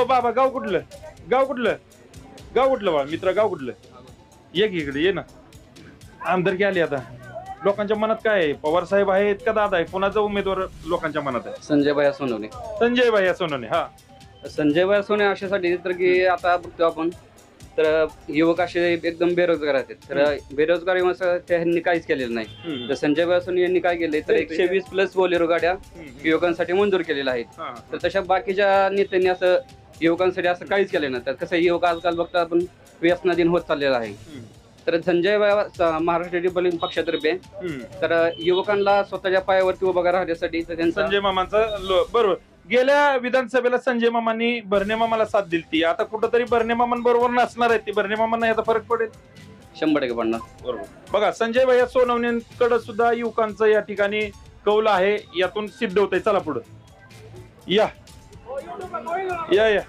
बाबा गाव कुठलं गाव कुठलं गाव कुठलं बाबा मित्र गाव कुठलं ये की इकडे ये ना आमदारकी आली आता लोकांच्या मनात काय आहे पवार साहेब आहेत का दादा आहे कोणाचा उमेदवार लोकांच्या मनात आहे संजय भाई सोनवणे. संजय भाई सोनवणे हा संजय भाई सोनवणे अशासाठी तर की आता बघतो आपण तर युवक असे एकदम बेरोजगार आहेत तर बेरोजगारी त्यांनी काहीच केलेलं नाही. तर संजय भाई सोनवणे यांनी काय केले तर 120+ बोलेरो गाड्या युवकांसाठी मंजूर केलेल्या आहेत. तर तशा बाकीच्या नेत्यांनी असं युवकांसाठी असं काहीच केलं नाही. तर कसं युवक आजकाल बघतो आपण व्यसनाधीन होत चाललेला आहे. तर संजय महाराष्ट्र रिपब्लिकन पक्षातर्फे तर युवकांना स्वतःच्या पायावरती उभं राहण्यासाठी तर त्यांचा संजय मामांचा बरोबर गेल्या विधानसभेला संजय मामांनी भरणे मामाला साथ दिली आता कुठंतरी भरणे मामांबरोबर नसणार आहे ती भरणे मामांना याचा फरक पडेल 100% पडणार. बरोबर बघा संजय भैया सोनवणेंकडे सुद्धा युवकांचं या ठिकाणी कौल आहे यातून सिद्ध होतंय चला पुढे या या या